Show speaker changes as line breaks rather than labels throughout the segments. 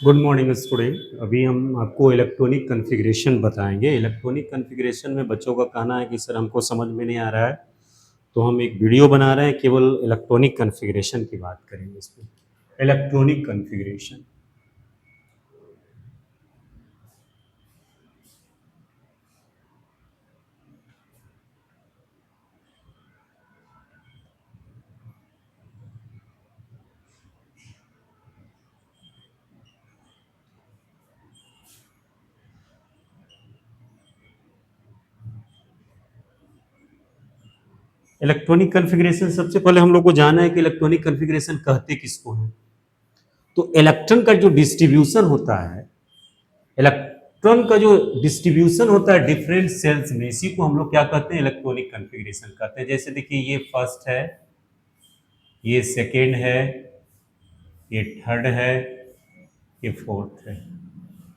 Good morning student. अभी हम आपको इलेक्ट्रॉनिक कॉन्फ़िगरेशन बताएंगे। इलेक्ट्रॉनिक कॉन्फ़िगरेशन में बच्चों का कहना है कि सर हमको समझ में नहीं आ रहा है, तो हम एक वीडियो बना रहे हैं, केवल इलेक्ट्रॉनिक कॉन्फ़िगरेशन की बात करेंगे इसमें। Electronic configuration. इलेक्ट्रॉनिक कॉन्फ़िगरेशन, सबसे पहले हम लोग को जानना है कि इलेक्ट्रॉनिक कॉन्फ़िगरेशन कहते किसको हैं। तो इलेक्ट्रॉन का जो डिस्ट्रीब्यूशन होता है, इलेक्ट्रॉन का जो डिस्ट्रीब्यूशन होता है डिफरेंट सेल्स में, इसी को हम लोग क्या कहते हैं, इलेक्ट्रॉनिक कॉन्फ़िगरेशन कहते हैं। जैसे देखिए, ये फर्स्ट है, ये सेकेंड है, ये थर्ड है, ये फोर्थ है।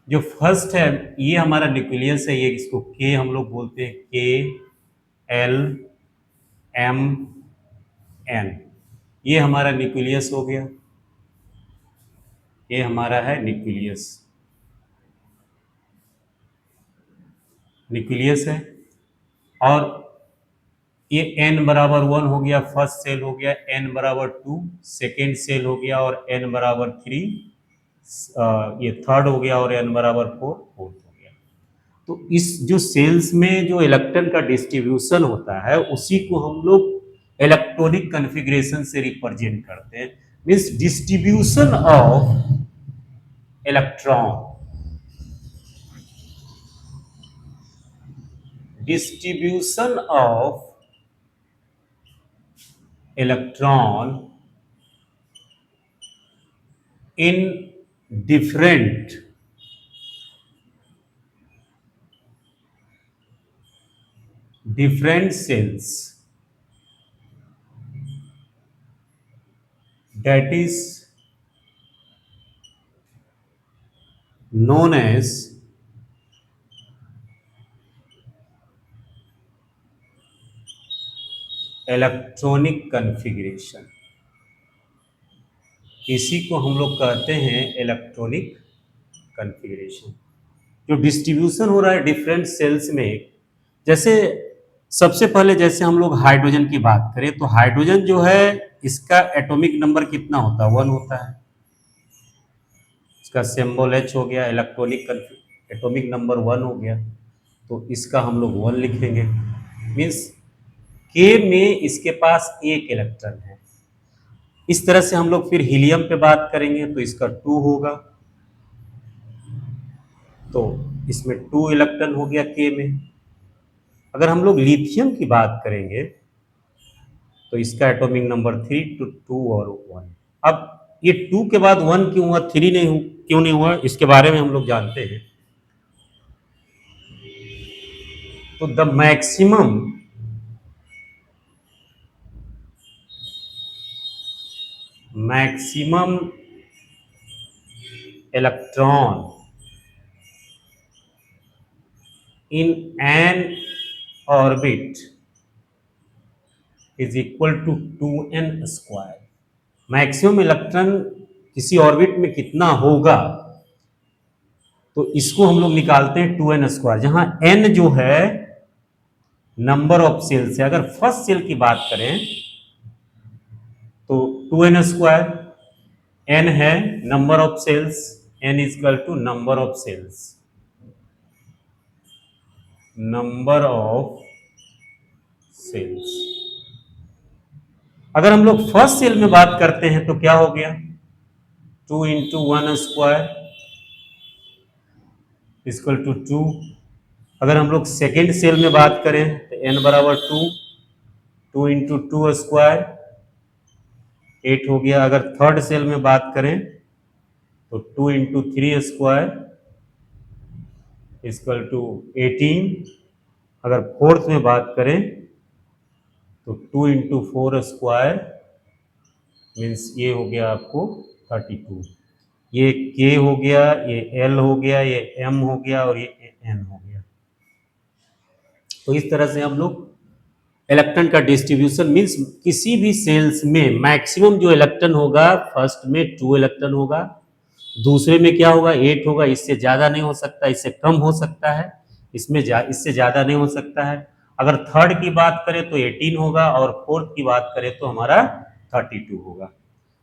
जो फर्स्ट है ये हमारा न्यूक्लियस है, ये इसको के हम लोग बोलते हैं, के एल एम एन। ये हमारा न्यूक्लियस हो गया, ये हमारा है न्यूक्लियस। न्यूक्लियस है। और ये n बराबर 1 हो गया, फर्स्ट सेल हो गया, n बराबर 2 सेकेंड सेल हो गया, और n बराबर 3 ये थर्ड हो गया, और n बराबर 4 फोर्थ हो गया। तो इस जो सेल्स में जो इलेक्ट्रॉन का डिस्ट्रीब्यूशन होता है, उसी को हम लोग इलेक्ट्रॉनिक कॉन्फ़िगरेशन से रिप्रेजेंट करते हैं। Means distribution of electron, distribution of electron in different cells, that is known as electronic configuration. इसी को हम लोग कहते हैं इलेक्ट्रॉनिक कॉन्फ़िगरेशन। जो डिस्ट्रीब्यूशन हो रहा है डिफरेंट सेल्स में, जैसे सबसे पहले जैसे हम लोग हाइड्रोजन की बात करें, तो हाइड्रोजन जो है इसका एटॉमिक नंबर कितना होता है, 1 होता है। इसका सिंबल H हो गया, इलेक्ट्रॉनिक एटॉमिक नंबर 1 हो गया, तो इसका हम लोग 1 लिखेंगे। मीन्स K में इसके पास एक इलेक्ट्रॉन है। इस तरह से हम लोग फिर हीलियम पे बात करेंगे तो इसका 2 होगा, तो इसमें 2 इलेक्ट्रॉन हो गया K में। अगर हम लोग लिथियम की बात करेंगे तो इसका एटॉमिक नंबर 3, 2 और 1। अब ये 2 के बाद 1 क्यों हुआ, 3 नहीं क्यों नहीं हुआ, इसके बारे में हम लोग जानते हैं। तो the maximum electron in an orbit is equal to 2n square. Maximum electron किसी ऑर्बिट में कितना होगा, तो इसको हम लोग निकालते हैं 2n स्क्वायर, जहां n जो है नंबर ऑफ सेल्स है। अगर फर्स्ट सेल की बात करें तो 2n स्क्वायर, n है number of cells, n is equal to number of cells, number of cells. अगर हम लोग फर्स्ट सेल में बात करते हैं तो क्या हो गया, 2 इंटू 1 स्क्वायर इक्वल टू 2। अगर हम लोग सेकेंड सेल में बात करें तो n बराबर 2, 2 इंटू 2 स्क्वायर 8 हो गया। अगर थर्ड सेल में बात करें तो 2 इंटू 3 स्क्वायर इक्वल टू 18। अगर फोर्थ में बात करें तो 2 इंटू 4 स्क्वायर मीन्स ये हो गया आपको 32। ये K हो गया, ये L हो गया, ये M हो गया, और ये N हो गया। तो इस तरह से हम लोग इलेक्ट्रॉन का डिस्ट्रीब्यूशन मीन्स किसी भी सेल्स में मैक्सिमम जो इलेक्ट्रॉन होगा, फर्स्ट में 2 इलेक्ट्रॉन होगा, दूसरे में क्या होगा, 8 होगा, इससे ज्यादा नहीं हो सकता, इससे कम हो सकता है, इससे ज्यादा नहीं हो सकता है। अगर थर्ड की बात करें तो 18 होगा, और फोर्थ की बात करें तो हमारा 32 होगा।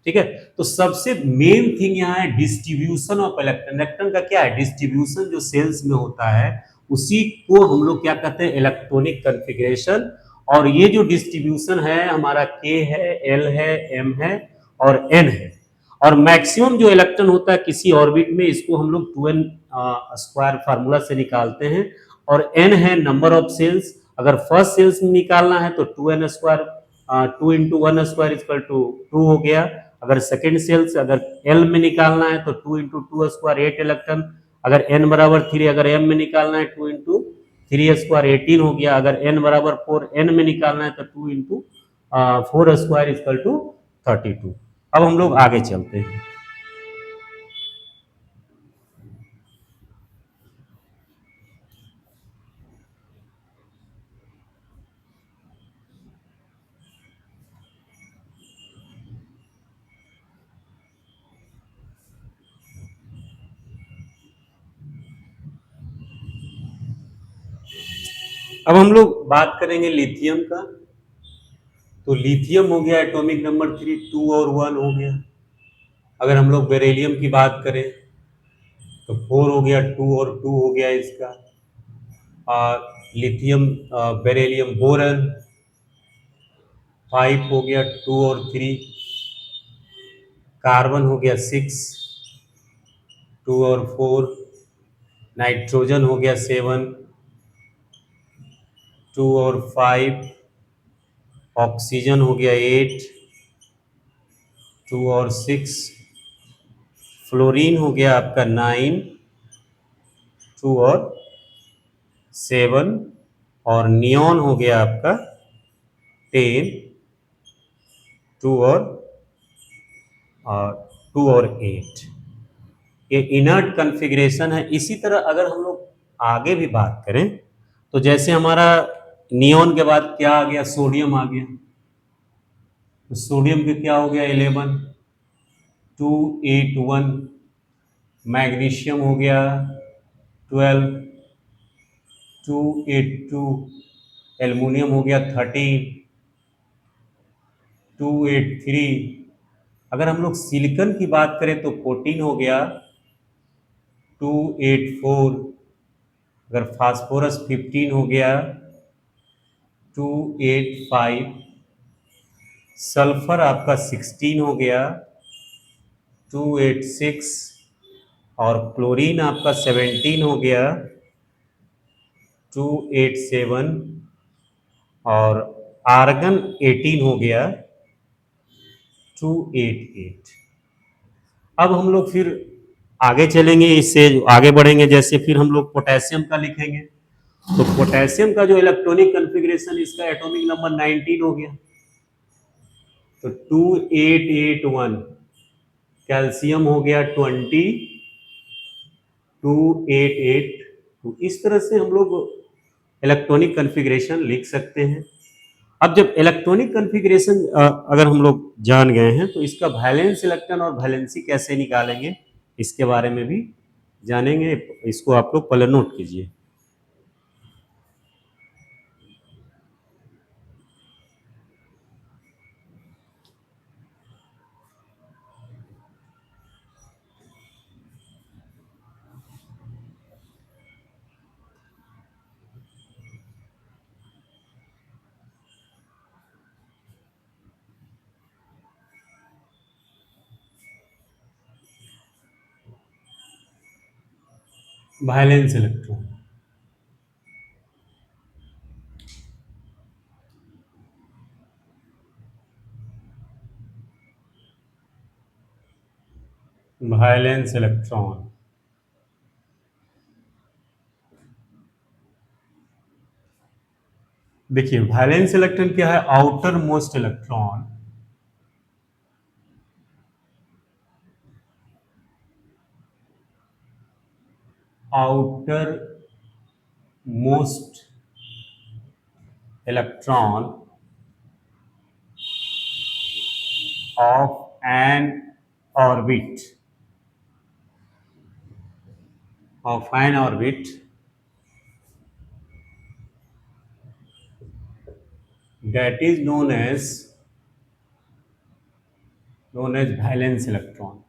ठीक है। तो सबसे मेन थिंग यहाँ है डिस्ट्रीब्यूशन ऑफ इलेक्ट्रॉन। इलेक्ट्रॉन का क्या है, डिस्ट्रीब्यूशन जो सेल्स में होता है उसी को हम लोग क्या कहते हैं, इलेक्ट्रॉनिक कॉन्फ़िगरेशन। और ये जो डिस्ट्रीब्यूशन है हमारा के है, एल है, एम है और एन है। और मैक्सिमम जो इलेक्ट्रॉन होता है किसी ऑर्बिट में, इसको हम लोग 2n स्क्वायर फार्मूला से निकालते हैं। और n है नंबर ऑफ सेल्स, अगर फर्स्ट सेल्स में निकालना है तो 2n square, 2 into 1 square equal to 2 हो गया। अगर सेकेंड सेल्स अगर एल में निकालना है तो 2 इंटू 2 स्क्वायर 8 इलेक्ट्रॉन। अगर एन बराबर 3 अगर एम में निकालना है 2 इंटू 3 स्क्वायर 18 हो गया। अगर एन बराबर 4 एन में निकालना है तो 2 इंटू 4 स्क्वायर इक्वल टू 32। अब हम लोग आगे चलते हैं। अब हम लोग बात करेंगे लिथियम का। तो लिथियम हो गया एटॉमिक नंबर 3, 2 और 1 हो गया। अगर हम लोग बेरिलियम की बात करें तो 4 हो गया, 2 और 2 हो गया इसका। लिथियम बेरिलियम बोरन 5 हो गया, 2 और 3। कार्बन हो गया 6, 2 और 4। नाइट्रोजन हो गया 7, 2 और 5। ऑक्सीजन हो गया 8, 2 और 6। फ्लोरीन हो गया आपका 9, 2 और 7। और नियॉन हो गया आपका 10, 2 और 8। ये इनर्ट कॉन्फ़िगरेशन है। इसी तरह अगर हम लोग आगे भी बात करें तो जैसे हमारा नियॉन के बाद क्या आ गया, सोडियम आ गया। तो सोडियम के क्या हो गया 11, 2, 8, 1। मैग्नीशियम हो गया 12, 2, 8, 2। एल्युमिनियम हो गया 13, 2, 8, 3। अगर हम लोग सिलिकॉन की बात करें तो 14 हो गया, 2, 8, 4। अगर फास्फोरस 15 हो गया, 2, 8, 5। सल्फर आपका 16 हो गया, 2, 8, 6। और क्लोरीन आपका 17 हो गया, 2, 8, 7। और आर्गन 18 हो गया, 2, 8, 8। अब हम लोग फिर आगे चलेंगे, इससे आगे बढ़ेंगे। जैसे फिर हम लोग पोटेशियम का लिखेंगे। तो पोटेशियम का जो इलेक्ट्रॉनिक कॉन्फ़िगरेशन, इसका एटॉमिक नंबर 19 हो गया। तो 2, 8, 8, 1। कैल्शियम हो गया 20, 2, 8, 8। तो इस तरह से हम लोग इलेक्ट्रॉनिक कॉन्फ़िगरेशन लिख सकते हैं। अब जब इलेक्ट्रॉनिक कॉन्फ़िगरेशन अगर हम लोग जान गए हैं तो इसका वैलेंस इलेक्ट्रॉन और वैलेंसी कैसे निकालेंगे, इसके बारे में भी जानेंगे। इसको आप लोग पहले नोट कीजिए। Valence electron, valence electron. देखिए वैलेंस इलेक्ट्रॉन क्या है, outer most electron. Outer most electron of N orbit. of an orbit that is known as valence electron.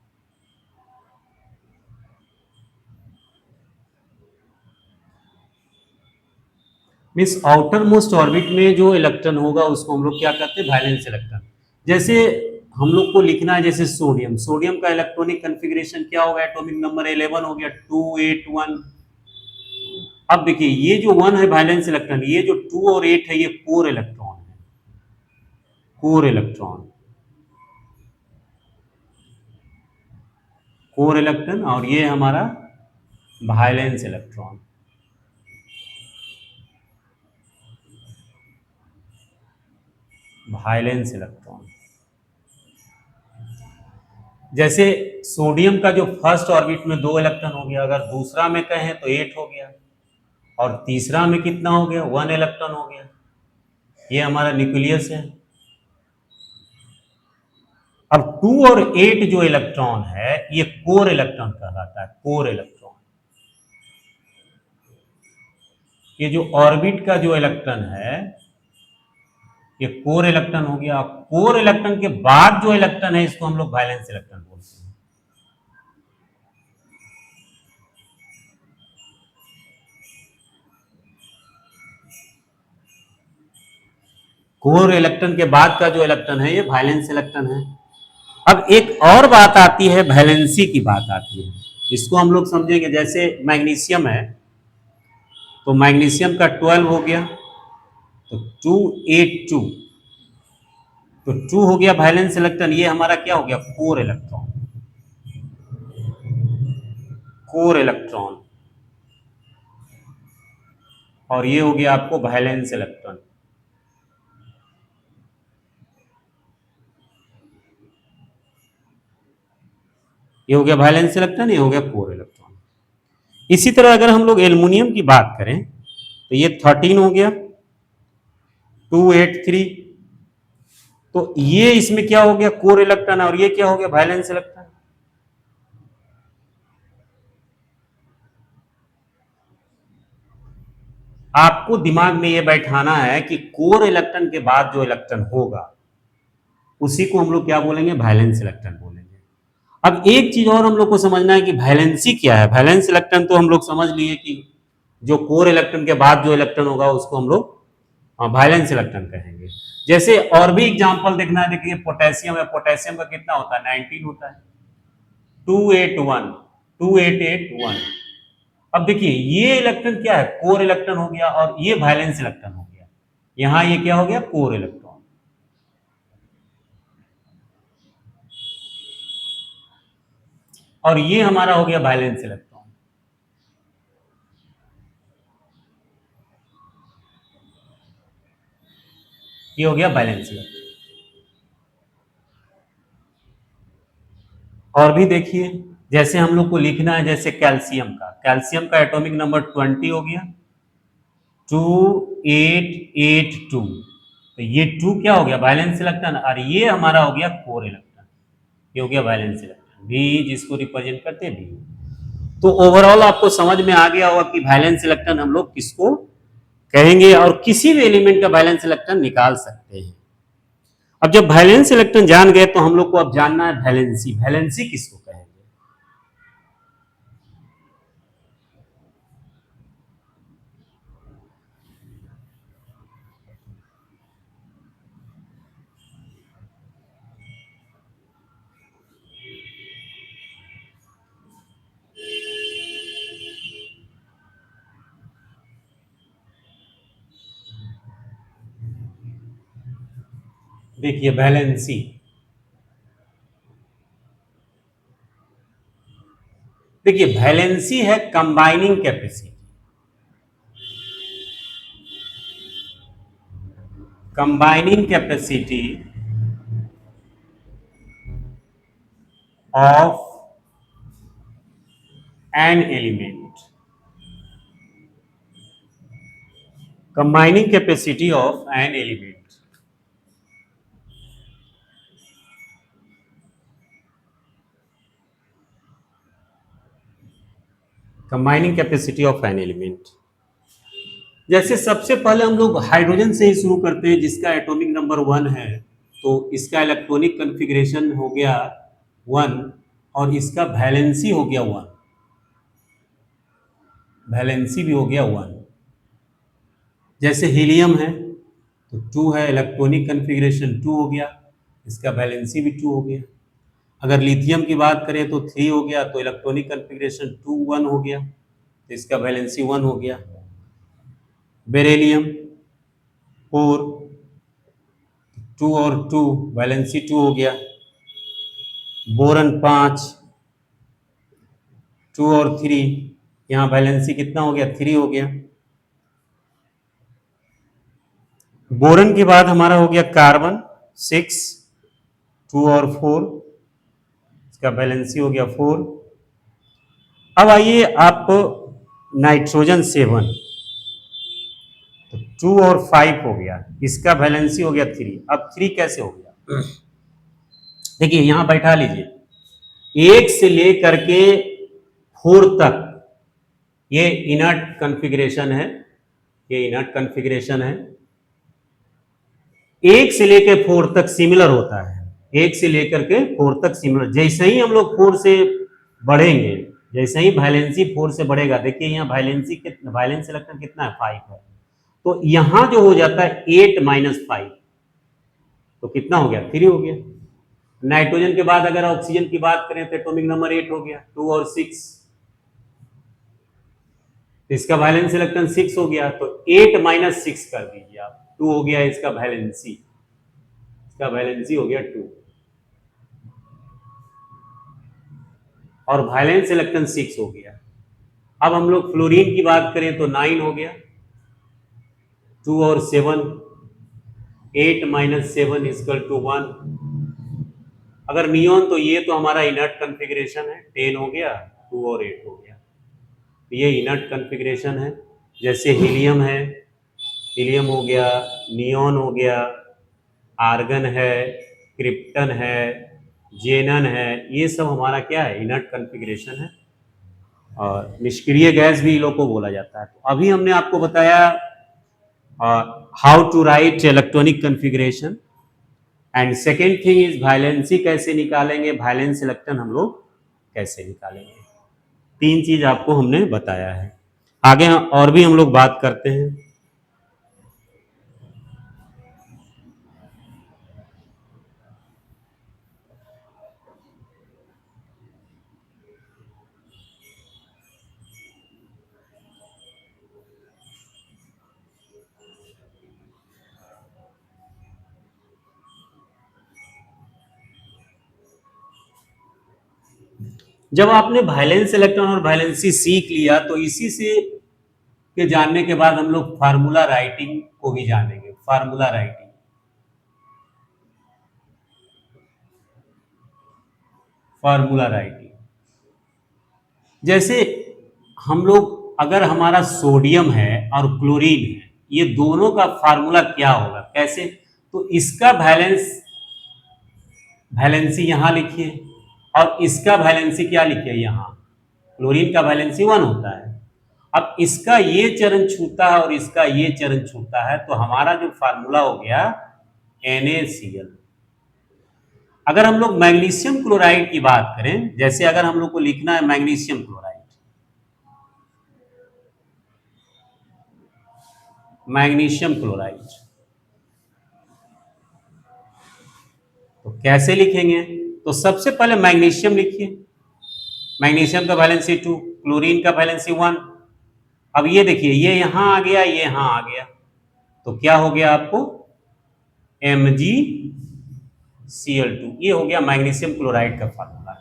Means outer most orbit में जो इलेक्ट्रॉन होगा उसको हम लोग क्या कहते हैं, वैलेंस इलेक्ट्रॉन। जैसे हम लोग को लिखना है, जैसे सोडियम, सोडियम का इलेक्ट्रॉनिक कॉन्फ़िगरेशन क्या होगा, एटॉमिक नंबर 11 हो गया, 281। अब देखिए ये जो 1 है वैलेंस इलेक्ट्रॉन, ये जो 2 और 8 है ये कोर इलेक्ट्रॉन है, कोर इलेक्ट्रॉन, कोर इलेक्ट्रॉन, और ये हमारा वैलेंस इलेक्ट्रॉन। वैलेंस इलेक्ट्रॉन, जैसे सोडियम का जो फर्स्ट ऑर्बिट में 2 इलेक्ट्रॉन हो गया, अगर दूसरा में कहें तो 8 हो गया, और तीसरा में कितना हो गया, 1 इलेक्ट्रॉन हो गया। ये हमारा न्यूक्लियस है। अब 2 और 8 जो इलेक्ट्रॉन है ये कोर इलेक्ट्रॉन कहलाता है, कोर इलेक्ट्रॉन। ये जो ऑर्बिट का जो इलेक्ट्रॉन है ये कोर इलेक्ट्रॉन हो गया। कोर इलेक्ट्रॉन के बाद जो इलेक्ट्रॉन है इसको हम लोग वैलेंस इलेक्ट्रॉन बोलते हैं। कोर इलेक्ट्रॉन के बाद का जो इलेक्ट्रॉन है ये वैलेंस इलेक्ट्रॉन है। अब एक और बात आती है, वैलेंसी की बात आती है। इसको हम लोग समझेंगे, जैसे मैग्नीशियम है तो मैग्नीशियम का 12 हो गया तो 282, तो 2 हो गया वैलेंस इलेक्ट्रॉन। ये हमारा क्या हो गया, कोर इलेक्ट्रॉन, कोर इलेक्ट्रॉन। और ये हो गया आपको वैलेंस इलेक्ट्रॉन। ये हो गया वैलेंस इलेक्ट्रॉन, ये हो गया कोर इलेक्ट्रॉन। इसी तरह अगर हम लोग एल्युमिनियम की बात करें तो ये 13 हो गया, 283, तो ये इसमें क्या हो गया, कोर इलेक्ट्रॉन, और ये क्या हो गया, वैलेंस इलेक्ट्रॉन। आपको दिमाग में ये बैठाना है कि कोर इलेक्ट्रॉन के बाद जो इलेक्ट्रॉन होगा उसी को हम लोग क्या बोलेंगे, वैलेंस इलेक्ट्रॉन बोलेंगे। अब एक चीज और हम लोग को समझना है कि वैलेंसी क्या है। वैलेंस इलेक्ट्रॉन तो हम लोग समझ लिए कि जो कोर इलेक्ट्रॉन के बाद जो इलेक्ट्रॉन होगा उसको हम लोग वैलेंस इलेक्ट्रॉन कहेंगे। जैसे और भी एग्जांपल देखना है, देखिए पोटेशियम है, पोटेशियम का कितना होता है, 19 होता है, 281, 2881। अब देखिए ये इलेक्ट्रॉन क्या है, कोर इलेक्ट्रॉन हो गया, और ये वैलेंस इलेक्ट्रॉन हो गया। यहां ये क्या हो गया, कोर इलेक्ट्रॉन, और ये हमारा हो गया वैलेंस इलेक्ट्रॉन। ये हो गया वैलेंस इलेक्ट्रॉन। और भी देखिए, जैसे हम लोग को लिखना है, जैसे कैल्शियम का, कैल्शियम का एटॉमिक नंबर 20 हो गया, 2882, तो ये 2 क्या हो गया, वैलेंस इलेक्ट्रॉन, और ये हमारा हो गया कोर इलेक्ट्रॉन। ये हो गया वैलेंस इलेक्ट्रॉन, भी जिसको रिप्रेजेंट करते हैं भी। तो ओवरऑल आपको समझ में आ गया होगा कि वैलेंस इलेक्ट्रॉन हम लोग किसको कहेंगे, और किसी भी एलिमेंट का वैलेंस इलेक्ट्रॉन निकाल सकते हैं। अब जब वैलेंस इलेक्ट्रॉन जान गए तो हम लोग को अब जानना है वैलेंसी, वैलेंसी किसको कहेंगे। देखिए वैलेंसी, देखिए वैलेंसी है combining capacity, combining capacity of an element, combining capacity of an element. Combining capacity of an element. जैसे सबसे पहले हम लोग हाइड्रोजन से ही शुरू करते हैं जिसका एटॉमिक नंबर 1 है, तो इसका इलेक्ट्रॉनिक कन्फिग्रेशन हो गया 1 और इसका वैलेंसी हो गया 1, वैलेंसी भी हो गया 1। जैसे हीलियम है तो 2 है, इलेक्ट्रॉनिक कन्फिग्रेशन 2 हो गया, इसका वैलेंसी भी 2 हो गया। अगर लिथियम की बात करें तो 3 हो गया, तो इलेक्ट्रॉनिक कन्फिग्रेशन 2 1 हो गया, तो इसका वैलेंसी 1 हो गया। बेरिलियम 4, 2 और 2 वैलेंसी 2 हो गया। बोरन 5, 2 और 3, यहाँ वैलेंसी कितना हो गया, 3 हो गया। बोरन के बाद हमारा हो गया कार्बन 6, 2 और 4, इसका वैलेंसी हो गया 4। अब आइए आप नाइट्रोजन 7, तो 2 और 5 हो गया, इसका वैलेंसी हो गया 3। अब 3 कैसे हो गया, देखिए यहां बैठा लीजिए, 1 से लेकर के 4 तक ये इनर्ट कॉन्फ़िगरेशन है, ये इनर्ट कॉन्फ़िगरेशन है। 1 से लेकर 4 तक सिमिलर होता है, 1 से लेकर के 4 तक सिमिलर। जैसे ही हम लोग 4 से बढ़ेंगे, जैसे ही वैलेंसी 4 से बढ़ेगा, देखिए यहाँ वैलेंसी कितना, वैलेंस इलेक्ट्रॉन कितना है, 5 है, तो यहां जो हो जाता है 8 माइनस 5, तो कितना हो गया, 3 हो गया। नाइट्रोजन के बाद अगर ऑक्सीजन की बात करें तो एटॉमिक नंबर 8 हो गया, 2 और 6, तो इसका वैलेंस इलेक्ट्रॉन 6 हो गया, तो 8 माइनस 6 कर दीजिए आप, 2 हो गया इसका वैलेंसी, इसका वैलेंसी हो गया 2, और वैलेंस इलेक्ट्रॉन 6 हो गया। अब हम लोग फ्लोरीन की बात करें तो 9 हो गया, 2 और 7, 8 माइनस 7 इक्वल टू 1। अगर नियोन तो ये तो हमारा इनर्ट कॉन्फ़िगरेशन है, 10 हो गया, 2 और 8 हो गया, तो ये इनर्ट कॉन्फ़िगरेशन है। जैसे हीलियम है, हीलियम हो गया, नियोन हो गया, आर्गन है, क्रिप्टन है, जेनन है, ये सब हमारा क्या है, इनर्ट कॉन्फ़िगरेशन है। और निष्क्रिय गैस भी इन लोग को बोला जाता है। तो अभी हमने आपको बताया how to write electronic configuration, and second thing is valency कैसे निकालेंगे, वैलेंस इलेक्ट्रॉन हम लोग कैसे निकालेंगे। 3 चीज आपको हमने बताया है, आगे और भी हम लोग बात करते हैं। जब आपने वैलेंस इलेक्ट्रॉन और वैलेंसी सीख लिया, तो इसी से के जानने के बाद हम लोग फार्मूला राइटिंग को भी जानेंगे। फार्मूला राइटिंग, फार्मूला राइटिंग जैसे हम लोग, अगर हमारा सोडियम है और क्लोरीन है, ये दोनों का फार्मूला क्या होगा, कैसे, तो इसका वैलेंस, वैलेंसी यहां लिखिए, और इसका वैलेंसी क्या लिखिए यहाँ, क्लोरीन का वैलेंसी 1 होता है। अब इसका ये चरण छूता है और इसका ये चरण छूता है, तो हमारा जो फार्मूला हो गया NaCl। अगर हम लोग मैग्नीशियम क्लोराइड की बात करें, जैसे अगर हम लोग को लिखना है मैग्नीशियम क्लोराइड, मैग्नीशियम क्लोराइड, तो कैसे लिखेंगे, तो सबसे पहले मैग्नीशियम लिखिए, मैग्नीशियम का वैलेंसी 2, क्लोरीन का वैलेंसी 1। अब ये देखिए, ये यहां आ गया, ये यहां आ गया, तो क्या हो गया आपको, MgCl2, ये हो गया मैग्नीशियम क्लोराइड का फार्मूला।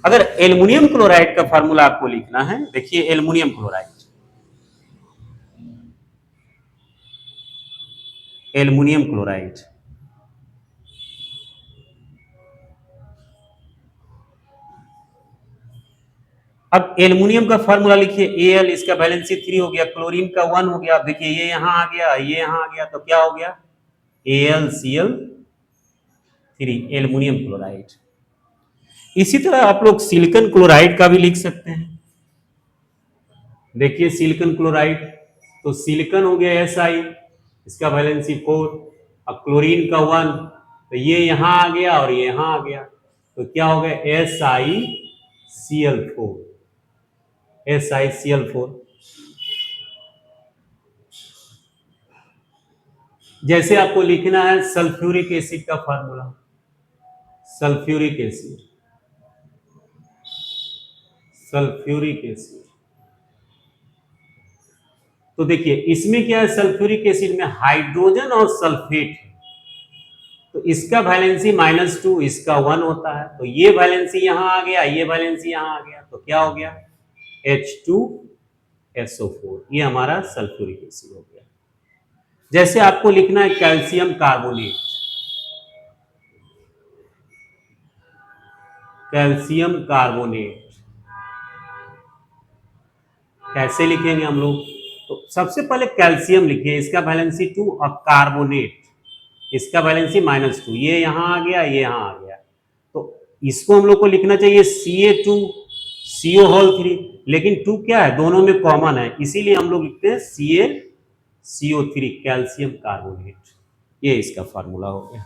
अगर एल्युमिनियम क्लोराइड का फार्मूला आपको लिखना है, देखिए एल्युमिनियम क्लोराइड, एल्युमिनियम क्लोराइड, अब एल्युमिनियम का फार्मूला लिखिए Al, इसका वैलेंसी 3 हो गया, क्लोरीन का 1 हो गया। अब देखिए ये यहां आ गया, ये यहां आ गया, तो क्या हो गया, AlCl3, एल्युमिनियम क्लोराइड। इसी तरह आप लोग सिलिकॉन क्लोराइड का भी लिख सकते हैं, देखिए सिलिकॉन क्लोराइड, तो सिलिकॉन हो गया Si, इसका वैलेंसी 4, अब क्लोरीन का 1, तो ये यहां आ गया और ये यहां आ गया, तो क्या हो गया SiCl4, SiCl4। जैसे आपको लिखना है सल्फ्यूरिक एसिड का formula, sulphuric acid, sulphuric acid, तो देखिए इसमें क्या है, सल्फ्यूरिक एसिड में हाइड्रोजन और सल्फेट है, तो इसका वैलेंसी -2, इसका 1 होता है, तो ये वैलेंसी यहां आ गया, ये वैलेंसी यहां आ गया, तो क्या हो गया H2SO4, ये हमारा सल्फ्यूरिक एसिड हो गया। जैसे आपको लिखना है कैल्शियम कार्बोनेट, कैल्शियम कार्बोनेट कैसे लिखेंगे हम लोग, तो सबसे पहले कैल्शियम लिखिए, इसका वैलेंसी 2, और कार्बोनेट इसका वैलेंसी -2, ये यहां आ गया, ये यहां आ गया, तो इसको हम लोग को लिखना चाहिए Ca2CO3, लेकिन 2 क्या है, दोनों में कॉमन है, इसीलिए हम लोग लिखते हैं CaCO3, कैल्शियम कार्बोनेट, ये इसका फार्मूला हो गया।